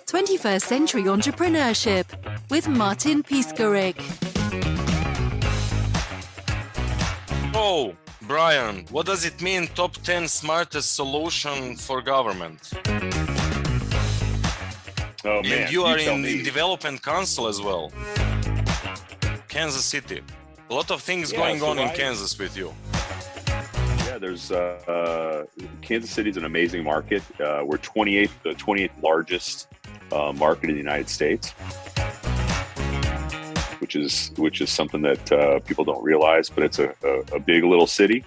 21st Century Entrepreneurship with Martin Piskarik. Oh, Brian, what does it mean top 10 smartest solution for government? Oh man, and you are in me. development council as well. Kansas City. A lot of things going on in Kansas with you. Yeah, there's Kansas City is an amazing market. We're the 28th largest market in the United States, which is something that people don't realize, but it's a big little city.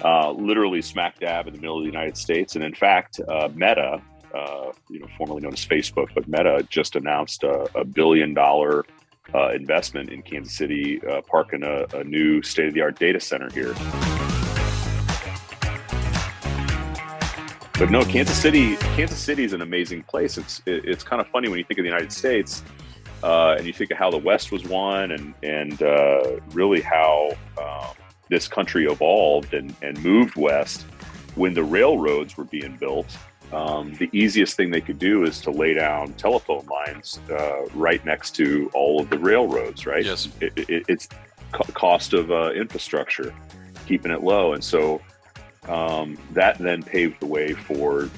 Literally smack dab in the middle of the United States. And in fact, Meta, formerly known as Facebook, but Meta just announced a $1 billion investment in Kansas City, parking a new state-of-the-art data center here. But no, Kansas City is an amazing place. It's kind of funny when you think of the United States, and you think of how the West was won, and really how this country evolved and moved west. When the railroads were being built, the easiest thing they could do is to lay down telephone lines right next to all of the railroads, right? Yes. It's cost of infrastructure, keeping it low. And so that then paved the way for,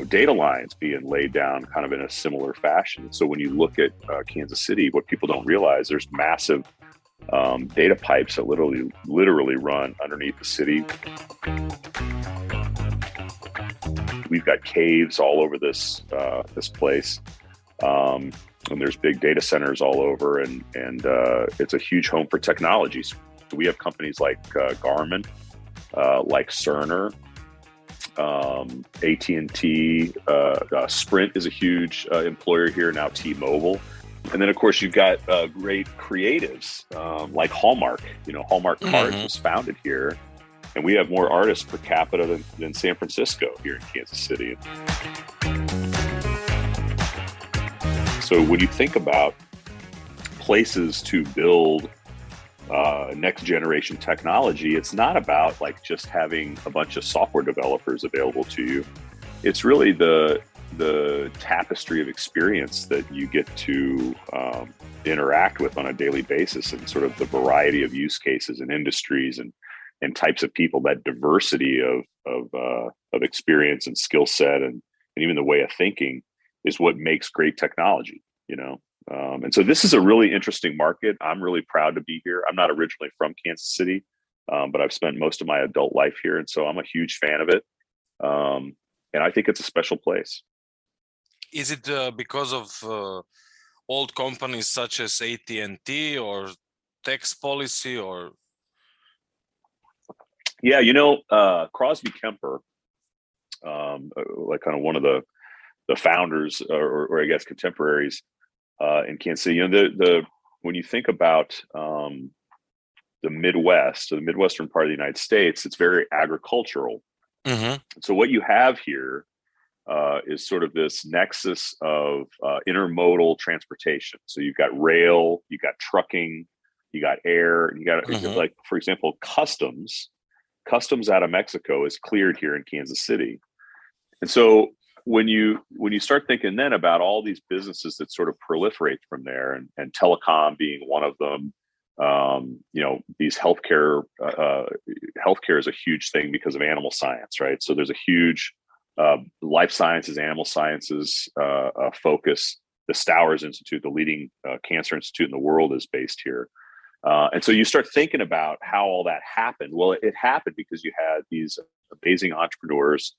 data lines being laid down kind of in a similar fashion. So when you look at Kansas City, what people don't realize, there's massive data pipes that literally run underneath the city. We've got caves all over this place, and there's big data centers all over, and it's a huge home for technology. So we have companies like Garmin, like Cerner, AT&T, Sprint is a huge employer here now, T-Mobile. And then, of course, you've got great creatives like Hallmark. Hallmark Cards was founded here, and we have more artists per capita than San Francisco here in Kansas City. So when you think about places to build next generation technology, it's not about like just having a bunch of software developers available to you. It's really the tapestry of experience that you get to interact with on a daily basis, and sort of the variety of use cases and industries and types of people. That diversity of experience and skill set and even the way of thinking is what makes great technology, and so this is a really interesting market. I'm really proud to be here. I'm not originally from Kansas City, but I've spent most of my adult life here, and so I'm a huge fan of it, and I think it's a special place. Is it because of old companies such as AT&T or tax policy, or? Yeah, Crosby Kemper, like kind of one of the founders, or I guess contemporaries in Kansas City. When you think about the Midwest, or the Midwestern part of the United States, it's very agricultural. Mm-hmm. So what you have here is sort of this nexus of intermodal transportation. So you've got rail, you got trucking, you got air, and you got like, for example, customs out of Mexico is cleared here in Kansas City. And so when you start thinking then about all these businesses that sort of proliferate from there, and telecom being one of them, these healthcare is a huge thing because of animal science, right? So there's a huge life sciences, animal sciences focus. The Stowers Institute, the leading cancer institute in the world, is based here. And so you start thinking about how all that happened. Well, it happened because you had these amazing entrepreneurs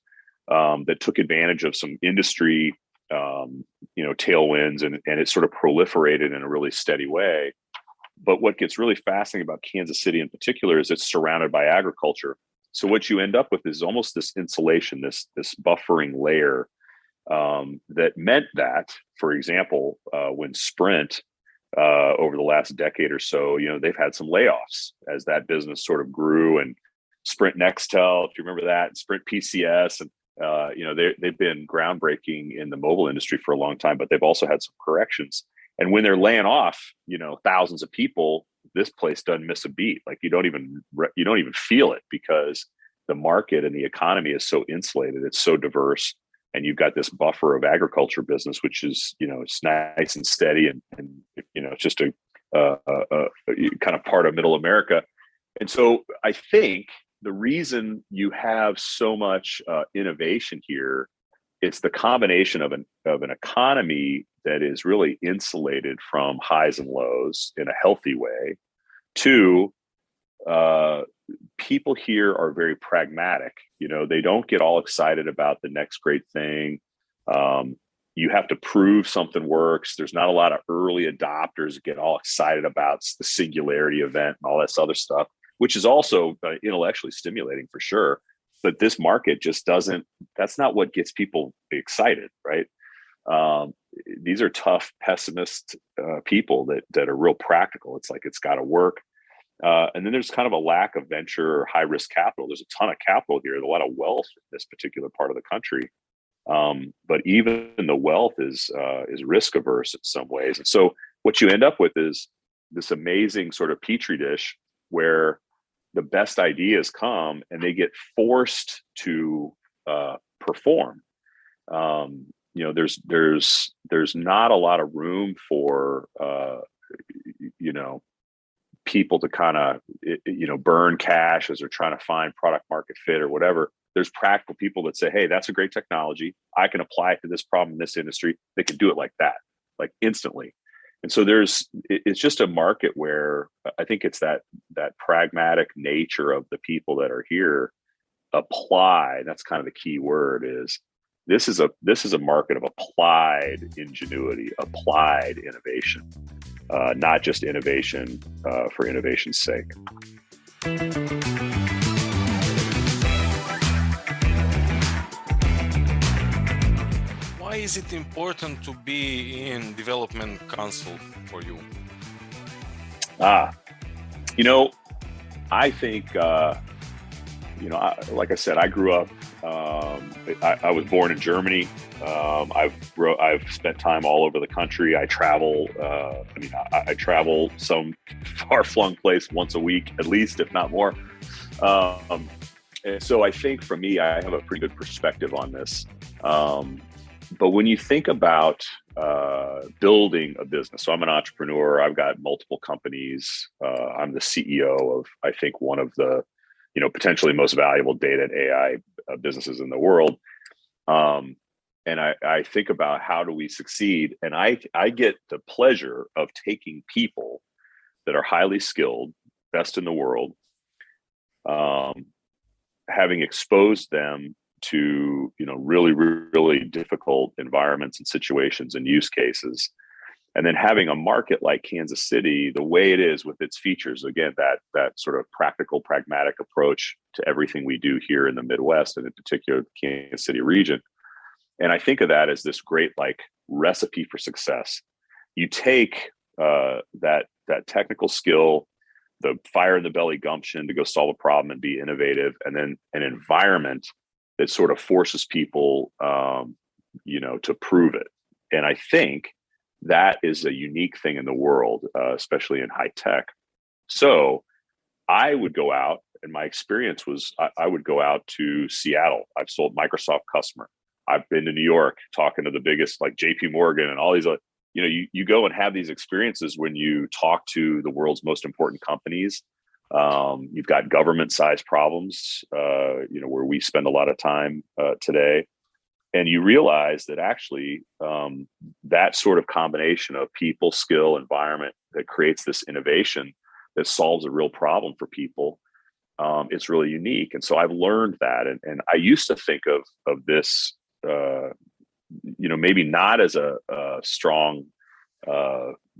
that took advantage of some industry, tailwinds, and it sort of proliferated in a really steady way. But what gets really fascinating about Kansas City in particular is it's surrounded by agriculture. So what you end up with is almost this insulation, this buffering layer that meant that, for example, when Sprint over the last decade or so, they've had some layoffs as that business sort of grew, and Sprint Nextel, if you remember that, and Sprint PCS, and they've been groundbreaking in the mobile industry for a long time, but they've also had some corrections. And when they're laying off, thousands of people, this place doesn't miss a beat. Like you don't even feel it, because the market and the economy is so insulated, it's so diverse, and you've got this buffer of agriculture business, which is, it's nice and steady, and it's just a kind of part of middle America. And so I think the reason you have so much innovation here, it's the combination of an economy that is really insulated from highs and lows in a healthy way. Two, people here are very pragmatic. They don't get all excited about the next great thing. You have to prove something works. There's not a lot of early adopters that get all excited about the singularity event and all this other stuff, which is also intellectually stimulating for sure. But this market just doesn't, that's not what gets people excited, right? These are tough, pessimist people that are real practical. It's like, it's got to work. And then there's kind of a lack of venture or high risk capital. There's a ton of capital here, a lot of wealth in this particular part of the country. But even the wealth is risk averse in some ways. And so what you end up with is this amazing sort of petri dish where the best ideas come and they get forced to perform. There's not a lot of room for people to kind of burn cash as they're trying to find product market fit or whatever. There's practical people that say, hey, that's a great technology, I can apply it to this problem in this industry. They can do it like that, like instantly. And so it's just a market where I think it's that pragmatic nature of the people that are here apply. That's kind of the key word. Is this is a market of applied ingenuity, applied innovation, not just innovation for innovation's sake. Why is it important to be in development council for you? I think, like I said, I grew up, I was born in Germany. I've spent time all over the country. I travel, I travel some far-flung place once a week, at least, if not more. And so I think for me, I have a pretty good perspective on this. But when you think about building a business, so I'm an entrepreneur. I've got multiple companies. I'm the CEO of, I think, one of the, potentially most valuable data and AI businesses in the world. And I think about how do we succeed, and I get the pleasure of taking people that are highly skilled, best in the world, having exposed them to really, really difficult environments and situations and use cases, and then having a market like Kansas City the way it is with its features, again, that sort of practical, pragmatic approach to everything we do here in the Midwest, and in particular the Kansas City region. And I think of that as this great recipe for success. You take that technical skill, the fire in the belly gumption to go solve a problem and be innovative, and then an environment that sort of forces people, to prove it. And I think that is a unique thing in the world, especially in high tech. So I would go out, and my experience was I would go out to Seattle. I've sold Microsoft customer. I've been to New York talking to the biggest like JP Morgan and all these, you go and have these experiences when you talk to the world's most important companies. You've got government-sized problems, where we spend a lot of time today. And you realize that actually that sort of combination of people, skill, environment that creates this innovation that solves a real problem for people, it's really unique. And so I've learned that. And I used to think of this, maybe not as a strong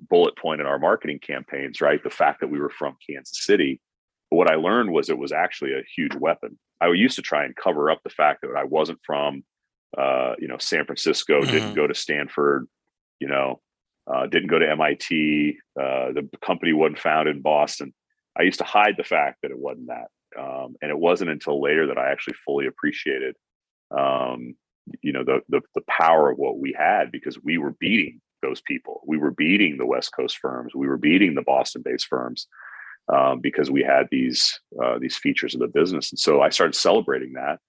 bullet point in our marketing campaigns, right? The fact that we were from Kansas City. But what I learned was it was actually a huge weapon. I used to try and cover up the fact that I wasn't from, San Francisco, didn't go to Stanford, didn't go to MIT. The company wasn't founded in Boston. I used to hide the fact that it wasn't that. And it wasn't until later that I actually fully appreciated, the power of what we had, because we were beating those people. We were beating the West Coast firms. We were beating the Boston-based firms. because we had these features of the business. And so I started celebrating that.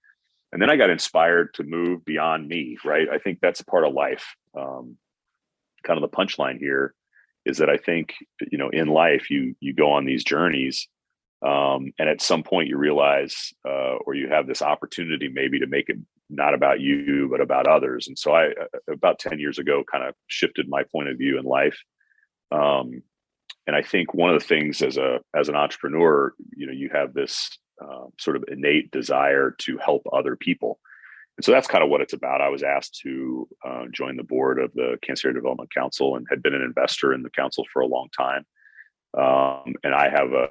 And then I got inspired to move beyond me, right? I think that's a part of life. Kind of the punchline here is that I think, in life, you go on these journeys, and at some point you realize, or you have this opportunity maybe to make it not about you, but about others. And so I, about 10 years ago, kind of shifted my point of view in life. And I think one of the things as an entrepreneur, you have this sort of innate desire to help other people. And so that's kind of what it's about. I was asked to join the board of the Kansas Area Development Council and had been an investor in the council for a long time. And I have a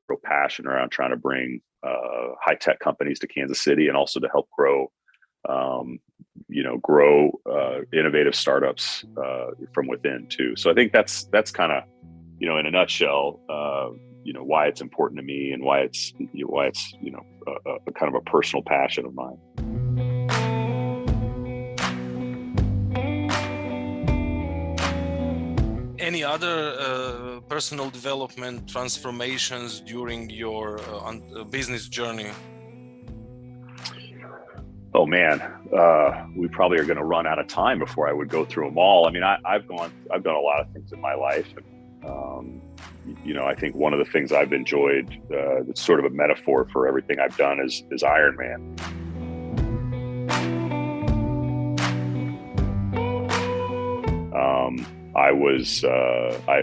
real passion around trying to bring high-tech companies to Kansas City, and also to help grow innovative startups from within too. So I think that's kind of, in a nutshell, why it's important to me, and why it's a kind of a personal passion of mine. Any other personal development transformations during your business journey? Oh man, we probably are going to run out of time before I would go through them all. I mean, I've done a lot of things in my life, and I think one of the things I've enjoyed, that's sort of a metaphor for everything I've done, is Iron Man.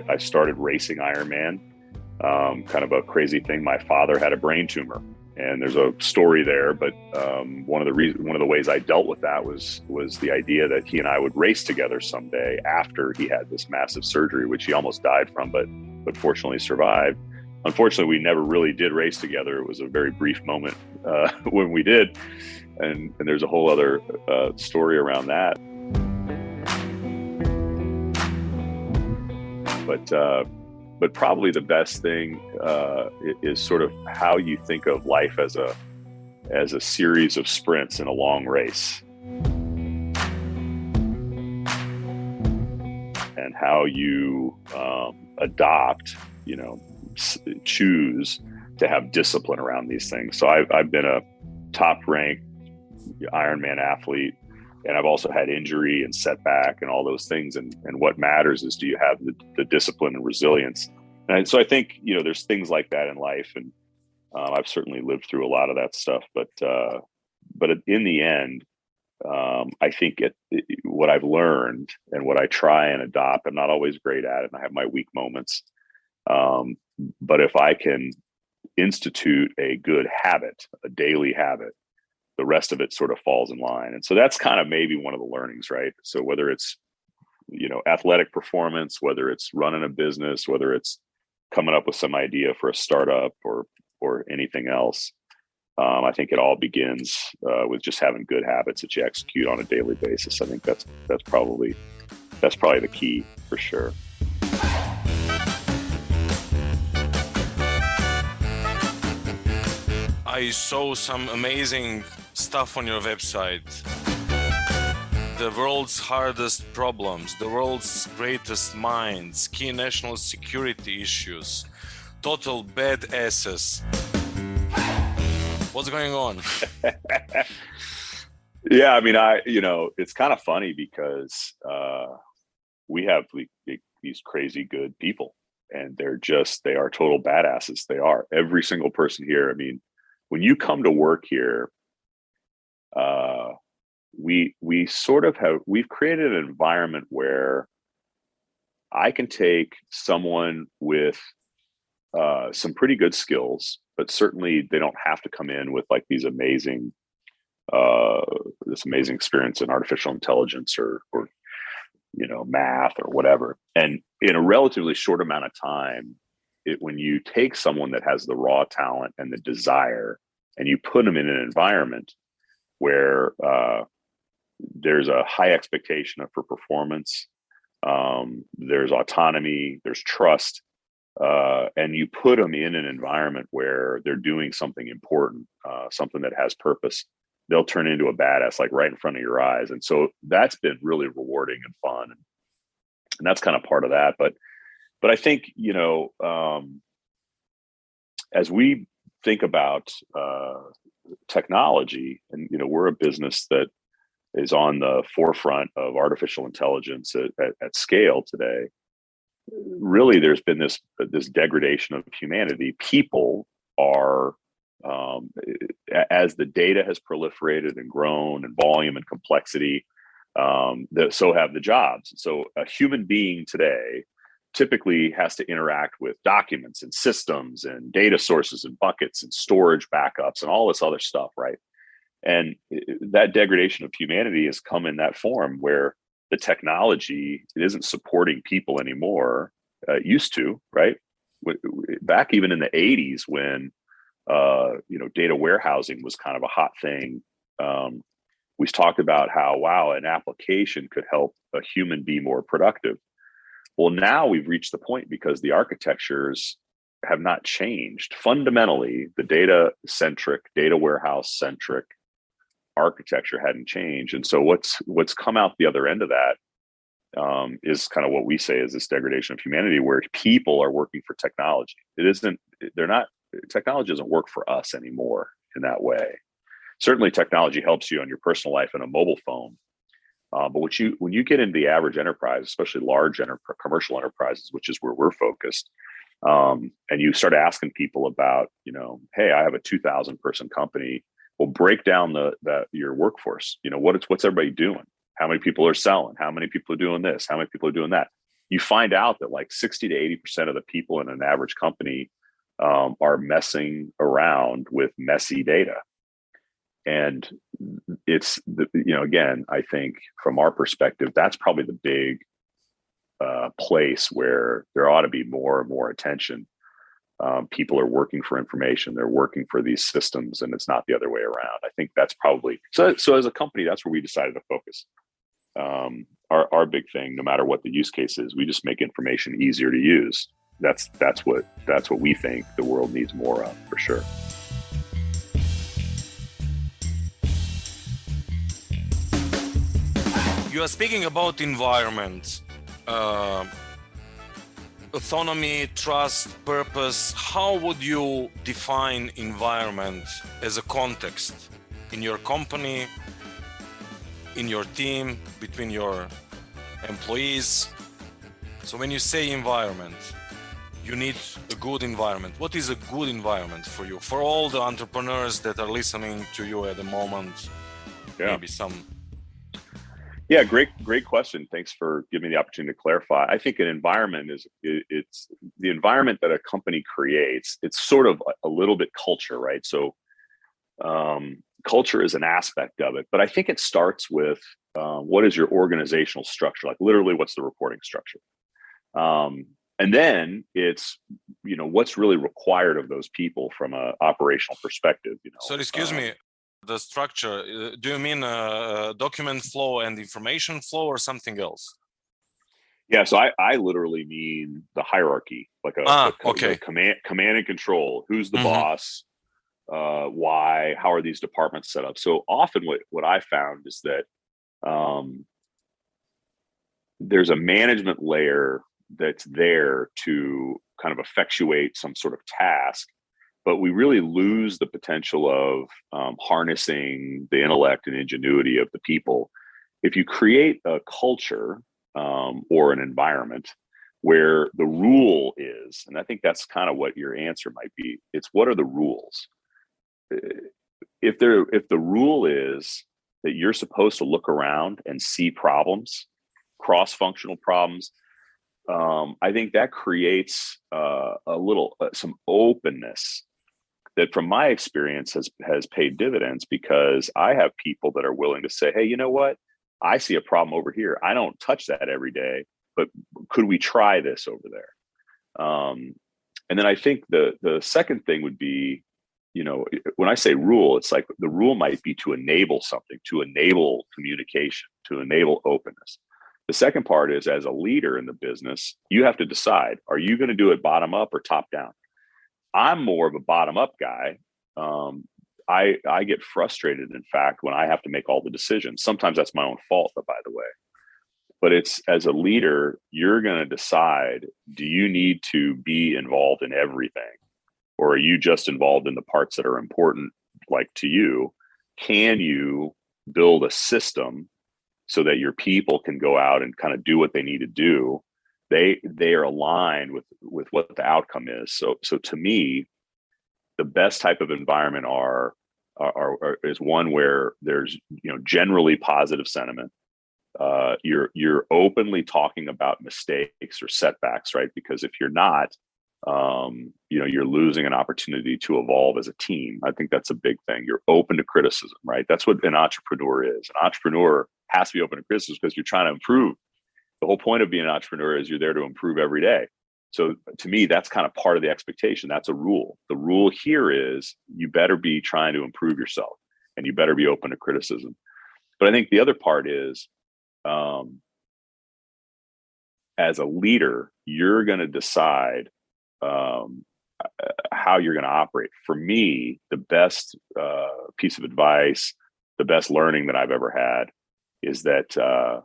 I started racing Ironman, kind of a crazy thing. My father had a brain tumor, and there's a story there, but one of the ways I dealt with that was the idea that he and I would race together someday after he had this massive surgery, which he almost died from, but fortunately survived. Unfortunately, we never really did race together. It was a very brief moment when we did, and there's a whole other story around that. But probably the best thing is sort of how you think of life as a series of sprints in a long race, and how you adopt, choose to have discipline around these things. So I've been a top-ranked Ironman athlete, and I've also had injury and setback and all those things. And what matters is, do you have the discipline and resilience? And so I think, there's things like that in life. And I've certainly lived through a lot of that stuff. But in the end, I think what I've learned and what I try and adopt, I'm not always great at it, and I have my weak moments. But if I can institute a good habit, a daily habit, the rest of it sort of falls in line. And so that's kind of maybe one of the learnings, right? So whether it's, athletic performance, whether it's running a business, whether it's coming up with some idea for a startup or anything else, I think it all begins with just having good habits that you execute on a daily basis. I think that's probably the key for sure. I saw some amazing stuff on your website. The world's hardest problems, the world's greatest minds, key national security issues, total badasses. What's going on? Yeah, I mean, it's kind of funny because we have these crazy good people, and they are total badasses. They are. Every single person here. I mean, when you come to work here, we've created an environment where I can take someone with some pretty good skills, but certainly they don't have to come in with like this amazing experience in artificial intelligence or math or whatever. And in a relatively short amount of time, when you take someone that has the raw talent and the desire, and you put them in an environment where there's a high expectation for performance, there's autonomy, there's trust, and you put them in an environment where they're doing something important, something that has purpose, they'll turn into a badass, like right in front of your eyes. And so that's been really rewarding and fun. And that's kind of part of that. But I think, as we think about technology, and we're a business that is on the forefront of artificial intelligence at scale today. Really, there's been this degradation of humanity. People are, as the data has proliferated and grown in volume and complexity, so have the jobs. So a human being today typically has to interact with documents and systems and data sources and buckets and storage backups and all this other stuff, right? And that degradation of humanity has come in that form where the technology, it isn't supporting people anymore. It used to, right? Back even in the 80s when data warehousing was kind of a hot thing. We talked about how, wow, an application could help a human be more productive. Well, now we've reached the point because the architectures have not changed. Fundamentally, the data-centric, data warehouse-centric architecture hadn't changed. And so what's come out the other end of that is kind of what we say is this degradation of humanity, where people are working for technology. Technology doesn't work for us anymore in that way. Certainly technology helps you on your personal life and a mobile phone. But when you get into the average enterprise, especially large commercial enterprises, which is where we're focused, and you start asking people about, hey, I have a 2,000 person company. Well, break down your workforce. What's everybody doing? How many people are selling? How many people are doing this? How many people are doing that? You find out that like 60 to 80% of the people in an average company are messing around with messy data. And it's, again, I think from our perspective, that's probably the big place where there ought to be more and more attention. People are working for information, they're working for these systems, and it's not the other way around. I think that's probably, so as a company, that's where we decided to focus. Our big thing, no matter what the use case is, we just make information easier to use. That's what we think the world needs more of, for sure. You are speaking about environment, autonomy, trust, purpose. How would you define environment as a context in your company, in your team, between your employees? So when you say environment, you need a good environment. What is a good environment for you? For all the entrepreneurs that are listening to you at the moment, maybe some. Yeah, great question. Thanks for giving me the opportunity to clarify. I think an environment it's the environment that a company creates. It's sort of a little bit culture, right? So culture is an aspect of it, but I think it starts with what is your organizational structure? Like literally, what's the reporting structure? And then it's, what's really required of those people from an operational perspective. So excuse me. The structure, do you mean document flow and information flow or something else? Yeah, so I literally mean the hierarchy, like the command and control. Who's the boss? Why? How are these departments set up? So often what I found is that there's a management layer that's there to kind of effectuate some sort of task, but we really lose the potential of harnessing the intellect and ingenuity of the people. If you create a culture or an environment where the rule is, and I think that's kind of what your answer might be, it's what are the rules? If the rule is that you're supposed to look around and see problems, cross-functional problems, I think that creates some openness that from my experience has paid dividends, because I have people that are willing to say, hey, you know what? I see a problem over here. I don't touch that every day, but could we try this over there? And then I think the second thing would be, when I say rule, it's like the rule might be to enable something, to enable communication, to enable openness. The second part is, as a leader in the business, you have to decide, are you going to do it bottom up or top down? I'm more of a bottom-up guy. I get frustrated, in fact, when I have to make all the decisions. Sometimes that's my own fault, by the way. But it's, as a leader, you're going to decide, do you need to be involved in everything? or are you just involved in the parts that are important, like to you? Can you build a system so that your people can go out and kind of do what they need to do? They are aligned with what the outcome is. So to me, the best type of environment is one where there's generally positive sentiment. You're openly talking about mistakes or setbacks, right? Because if you're not, you're losing an opportunity to evolve as a team. I think that's a big thing. You're open to criticism, right? That's what an entrepreneur is. An entrepreneur has to be open to criticism because you're trying to improve. The whole point of being an entrepreneur is you're there to improve every day. So to me, that's kind of part of the expectation. That's a rule. The rule here is you better be trying to improve yourself and you better be open to criticism. But I think the other part is, as a leader, you're going to decide how you're going to operate. For me, the best piece of advice, the best learning that I've ever had is that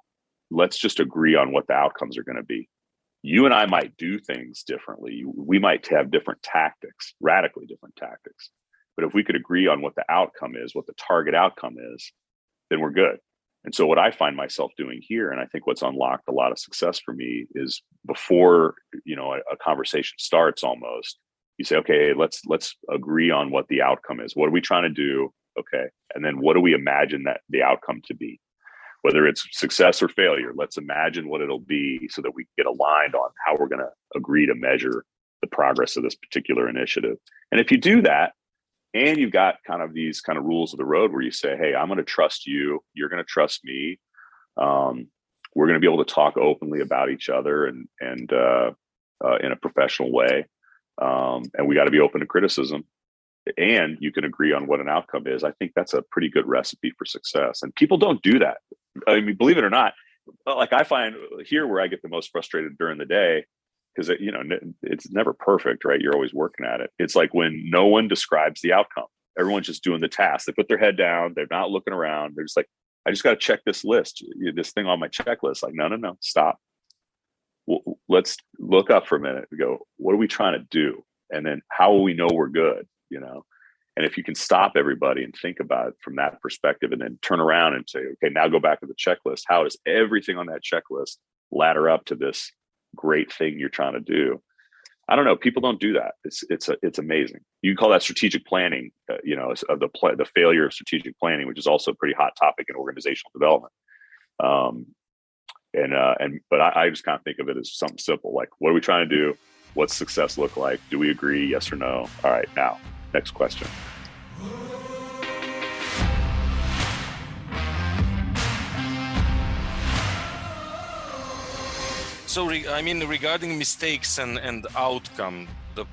let's just agree on what the outcomes are going to be. You and I might do things differently. We might have different tactics, radically different tactics. But if we could agree on what the outcome is, what the target outcome is, then we're good. And so what I find myself doing here, and I think what's unlocked a lot of success for me, is before a conversation starts, almost you say, okay, let's agree on what the outcome is. What are we trying to do? Okay, and then what do we imagine that the outcome to be? Whether it's success or failure, let's imagine what it'll be so that we get aligned on how we're going to agree to measure the progress of this particular initiative. And if you do that, and you've got kind of these kind of rules of the road where you say, hey, I'm going to trust you, you're going to trust me. We're going to be able to talk openly about each other and in a professional way. And we got to be open to criticism. And you can agree on what an outcome is. I think that's a pretty good recipe for success. And people don't do that. I mean, believe it or not, like I find here where I get the most frustrated during the day, because it's never perfect, right? You're always working at it. It's like when no one describes the outcome. Everyone's just doing the task. They put their head down. They're not looking around. They're just like, I just got to check this list, this thing on my checklist. Like, no, stop. Well, let's look up for a minute and go, what are we trying to do? And then how will we know we're good? And if you can stop everybody and think about it from that perspective, and then turn around and say, okay, now go back to the checklist. How does everything on that checklist ladder up to this great thing you're trying to do? I don't know. People don't do that. It's amazing. You can call that strategic planning, of the failure of strategic planning, which is also a pretty hot topic in organizational development. But I just kind of think of it as something simple, like, what are we trying to do? What's success look like? Do we agree? Yes or no? All right, now, next question. So, regarding mistakes and outcome, the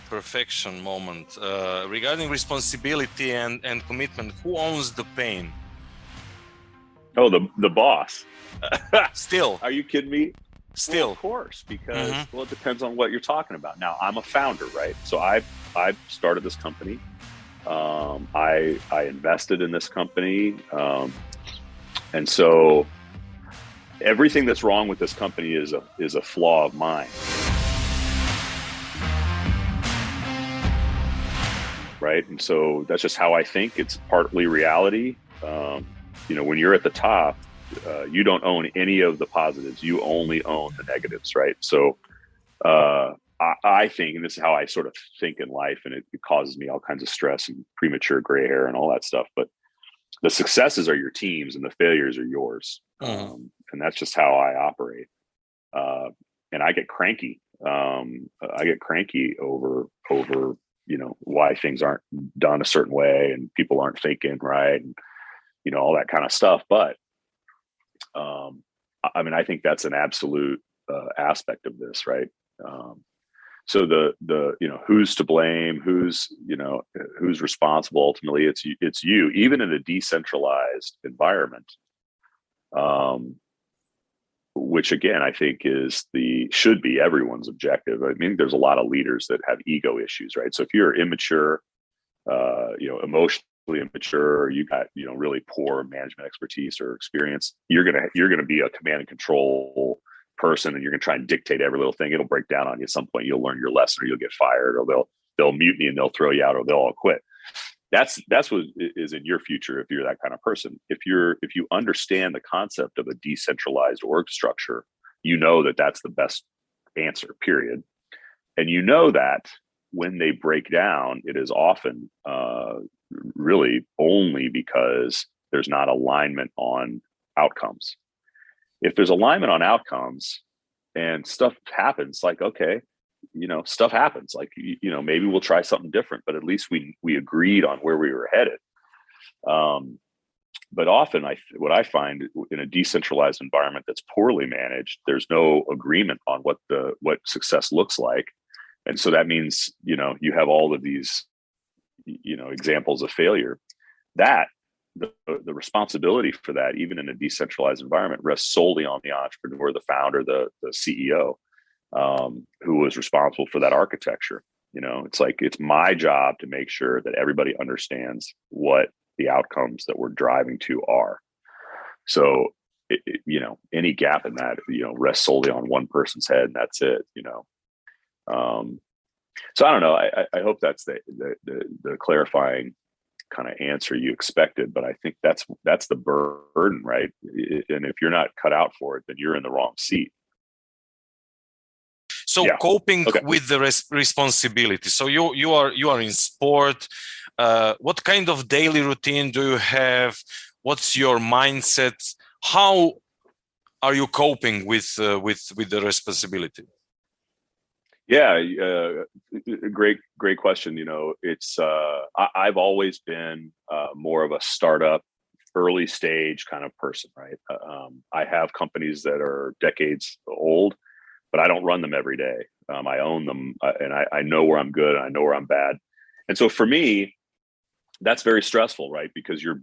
perfection moment, regarding responsibility and commitment, who owns the pain? Oh, the boss. Still. Are you kidding me? Still. Well, of course, because well, it depends on what you're talking about. Now, I'm a founder, right? So I started this company. I invested in this company, and so everything that's wrong with this company is a flaw of mine, right? And so that's just how I think. It's partly reality. When you're at the top, you don't own any of the positives. You only own the negatives, right? So I think, and this is how I sort of think in life, and it causes me all kinds of stress and premature gray hair and all that stuff. But the successes are your team's and the failures are yours. And that's just how I operate. And I get cranky. I get cranky over why things aren't done a certain way and people aren't thinking right, and all that kind of stuff. But I think that's an absolute aspect of this, right? So the who's to blame, who's responsible, ultimately it's you, even in a decentralized environment, which again I think should be everyone's objective. I mean, there's a lot of leaders that have ego issues, right? So if you're immature, emotionally immature, or you got really poor management expertise or experience, you're gonna be a command and control person, and you're gonna try and dictate every little thing. It'll break down on you at some point. You'll learn your lesson, or you'll get fired, or they'll they'll mutiny and they'll throw you out, or they'll all quit. That's what is in your future if you're that kind of person. If you understand the concept of a decentralized org structure, you know that that's the best answer, period. And you know that when they break down, it is often really only because there's not alignment on outcomes. If there's alignment on outcomes and stuff happens, like, okay, stuff happens, like, maybe we'll try something different, but at least we agreed on where we were headed. But often what I find in a decentralized environment that's poorly managed, there's no agreement on what success looks like. And so that means, you have all of these, examples of failure. That the responsibility for that, even in a decentralized environment, rests solely on the entrepreneur, the founder, the CEO, who was responsible for that architecture. It's like, it's my job to make sure that everybody understands what the outcomes that we're driving to are. So, any gap in that, rests solely on one person's head, and that's it. So I don't know. I hope that's the clarifying kind of answer you expected, but I think that's the burden, right? And if you're not cut out for it, then you're in the wrong seat. So coping with the responsibility. So you are in sport. What kind of daily routine do you have? What's your mindset? How are you coping with the responsibility? Yeah, great question. It's I've always been more of a startup, early stage kind of person, right? I have companies that are decades old, but I don't run them every day. I own them, and I know where I'm good and I know where I'm bad. And so for me, that's very stressful, right? Because you're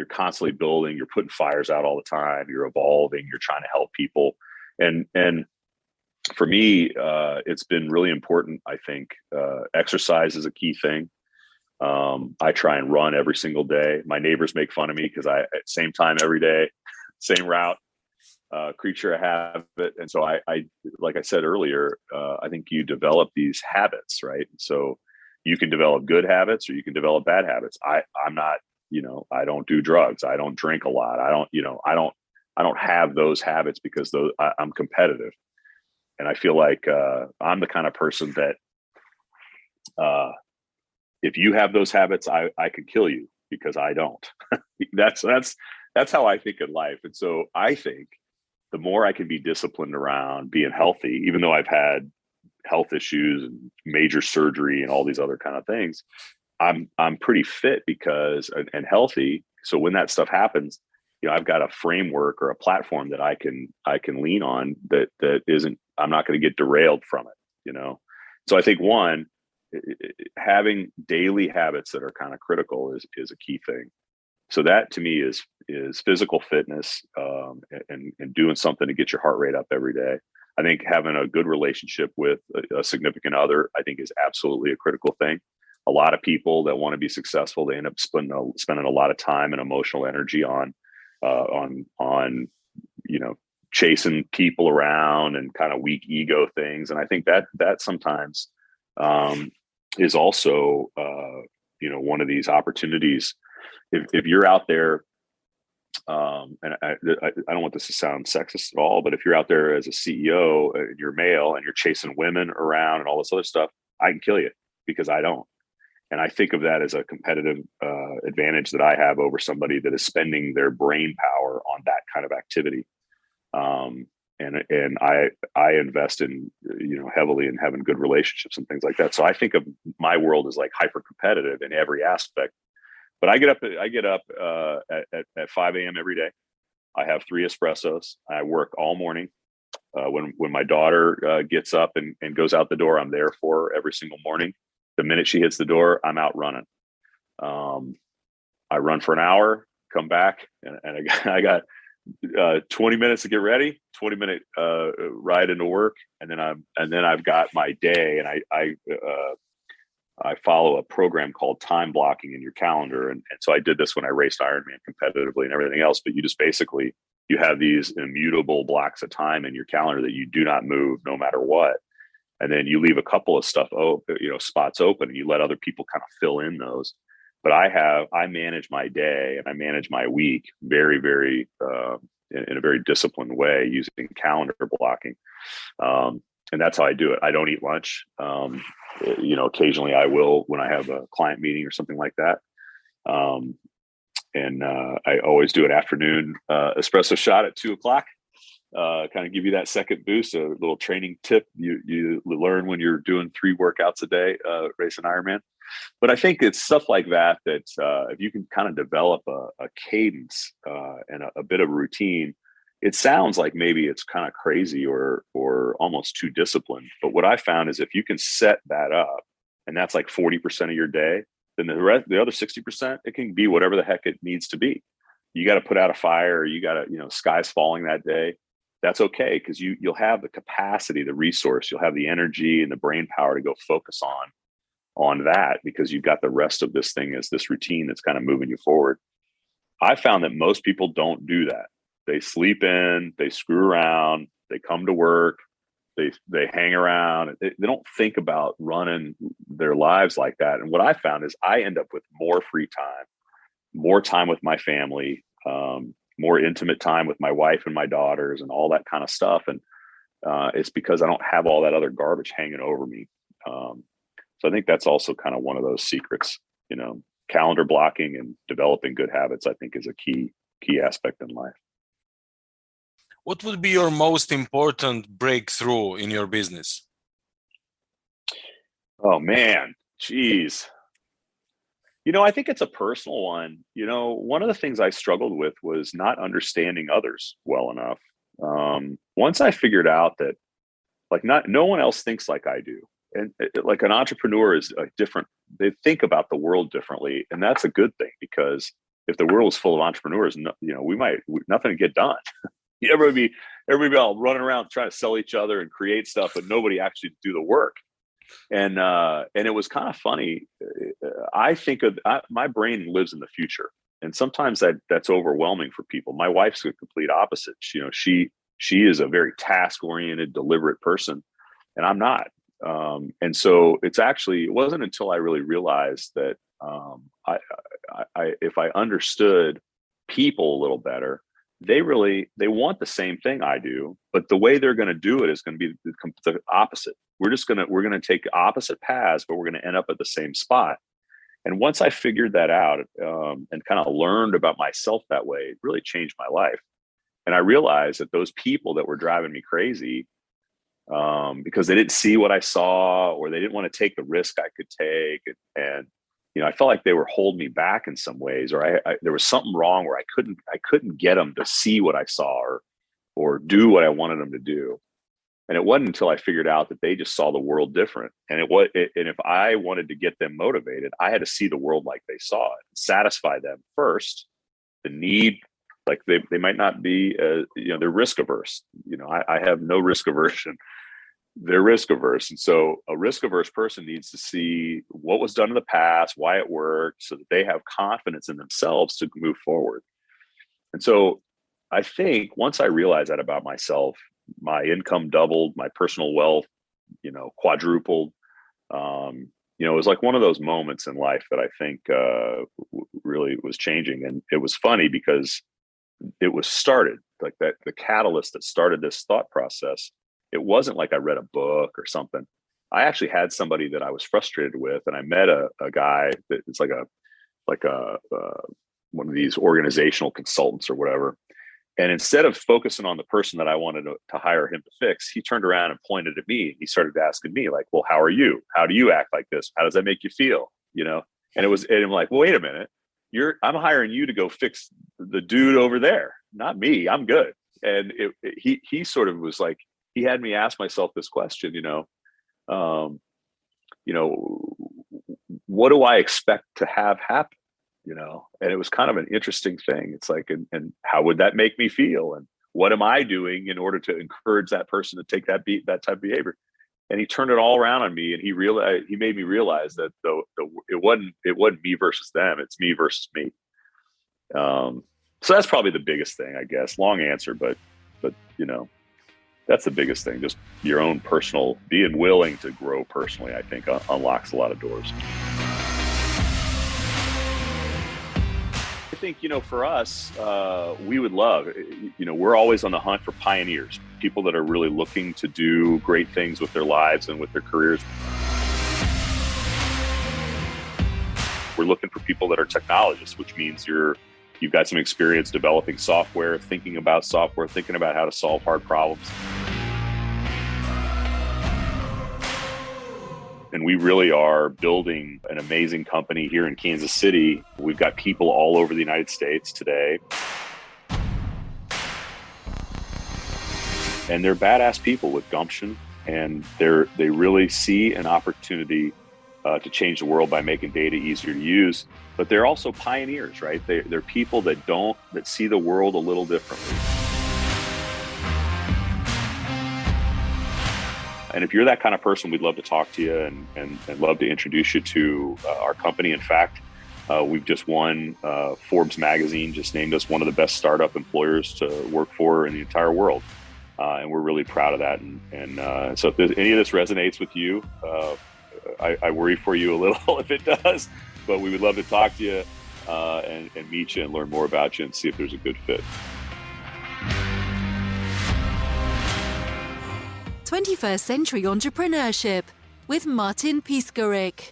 constantly building, you're putting fires out all the time, you're evolving, you're trying to help people. And for me, it's been really important. I think exercise is a key thing. I try and run every single day. My neighbors make fun of me because I, at same time every day, same route, creature of habit. And so I like I said earlier, I think you develop these habits, right? So you can develop good habits or you can develop bad habits. I'm not, I don't do drugs. I don't drink a lot. I don't have those habits because I'm competitive. And I feel like I'm the kind of person that if you have those habits, I could kill you because I don't. That's how I think in life. And so I think the more I can be disciplined around being healthy, even though I've had health issues and major surgery and all these other kind of things, I'm pretty fit because and healthy. So when that stuff happens, I've got a framework or a platform that I can lean on that isn't, I'm not going to get derailed from it, So I think having daily habits that are kind of critical is a key thing. So that to me is physical fitness, and doing something to get your heart rate up every day. I think having a good relationship with a significant other, I think, is absolutely a critical thing. A lot of people that want to be successful, they end up spending a lot of time and emotional energy on chasing people around and kind of weak ego things. And I think that sometimes is also one of these opportunities. If you're out there, and I don't want this to sound sexist at all, but if you're out there as a CEO and you're male and you're chasing women around and all this other stuff, I can kill you because I don't. And I think of that as a competitive advantage that I have over somebody that is spending their brain power on that kind of activity. And I invest in, heavily in having good relationships and things like that. So I think of my world as like hyper competitive in every aspect. But I get up at 5 a.m. every day. I have 3 espressos. I work all morning. When my daughter gets up and goes out the door, I'm there for her every single morning. The minute she hits the door, I'm out running. I run for an hour, come back, and I got 20 minutes to get ready, 20-minute ride into work, and then I've got my day, and I follow a program called time blocking in your calendar, and so I did this when I raced Ironman competitively and everything else. But you just basically you have these immutable blocks of time in your calendar that you do not move no matter what. and then you leave a couple of spots open, and you let other people kind of fill in those. But I manage my day and I manage my week very, very in a very disciplined way using calendar blocking. And that's how I do it. I don't eat lunch. Occasionally I will when I have a client meeting or something like that. And I always do an afternoon espresso shot at 2:00. Kind of give you that second boost. A little training tip you learn when you're doing 3 workouts a day, racing Ironman. But I think it's stuff like that if you can kind of develop a cadence and a bit of routine. It sounds like maybe it's kind of crazy or almost too disciplined. But what I found is if you can set that up, and that's like 40% of your day, then the other 60%, it can be whatever the heck it needs to be. You got to put out a fire, or you got to, sky's falling that day. That's okay, because you'll have the capacity, the resource, you'll have the energy and the brain power to go focus on that, because you've got the rest of this thing as this routine that's kind of moving you forward. I found that most people don't do that. They sleep in, they screw around, they come to work, they hang around. They don't think about running their lives like that. And what I found is I end up with more free time, more time with my family, more intimate time with my wife and my daughters and all that kind of stuff. And it's because I don't have all that other garbage hanging over me. So I think that's also kind of one of those secrets, calendar blocking and developing good habits, I think, is a key aspect in life. What would be your most important breakthrough in your business? Oh, man. Geez. I think it's a personal one. One of the things I struggled with was not understanding others well enough. Once I figured out that no one else thinks like I do. And like an entrepreneur is different. They think about the world differently. And that's a good thing, because if the world was full of entrepreneurs, nothing would get done. Everybody be all running around trying to sell each other and create stuff, but nobody actually do the work. And it was kind of funny. I think my brain lives in the future, and sometimes that's overwhelming for people. My wife's the complete opposite. She is a very task-oriented, deliberate person, and I'm not. And so it wasn't until I really realized that if I understood people a little better, they want the same thing I do, but the way they're going to do it is going to be the opposite. We're going to take opposite paths, but we're going to end up at the same spot. And once I figured that out and kind of learned about myself that way, it really changed my life. And I realized that those people that were driving me crazy, because they didn't see what I saw, or they didn't want to take the risk I could take, and I felt like they were holding me back in some ways, or there was something wrong where I couldn't get them to see what I saw or do what I wanted them to do. And it wasn't until I figured out that they just saw the world different. And and if I wanted to get them motivated, I had to see the world like they saw it, satisfy them first. The need, like they might not be, they're risk averse. I have no risk aversion. They're risk averse. And so a risk averse person needs to see what was done in the past, why it worked, so that they have confidence in themselves to move forward. And so I think once I realized that about myself, my income doubled, my personal wealth, quadrupled. It was like one of those moments in life that I think really was changing. And it was funny because it was started like that. The catalyst that started this thought process, it wasn't like I read a book or something. I actually had somebody that I was frustrated with, and I met a guy that it's like one of these organizational consultants or whatever. And instead of focusing on the person that I wanted to hire him to fix, he turned around and pointed at me. He started asking me like, well, how are you? How do you act like this? How does that make you feel? And I'm like, well, wait a minute. I'm hiring you to go fix the dude over there, not me. I'm good. And he sort of was like, he had me ask myself this question, what do I expect to have happen? And it was kind of an interesting thing. It's like, and how would that make me feel? And what am I doing in order to encourage that person to take that type of behavior? And he turned it all around on me, and he made me realize that it wasn't me versus them. It's me versus me. So that's probably the biggest thing, I guess. Long answer, but. That's the biggest thing. Just your own personal, being willing to grow personally, I think unlocks a lot of doors. I think, for us, we would love, we're always on the hunt for pioneers, people that are really looking to do great things with their lives and with their careers. We're looking for people that are technologists, which means you've got some experience developing software, thinking about how to solve hard problems. And we really are building an amazing company here in Kansas City. We've got people all over the United States today. And they're badass people with gumption, and they really see an opportunity to change the world by making data easier to use. But they're also pioneers, right? They're people that see the world a little differently. And if you're that kind of person, we'd love to talk to you and love to introduce you to our company. In fact, we've just won, Forbes magazine just named us one of the best startup employers to work for in the entire world. And we're really proud of that. And so if any of this resonates with you, I worry for you a little if it does, but we would love to talk to you and meet you and learn more about you and see if there's a good fit. 21st Century Entrepreneurship with Martin Piskarik.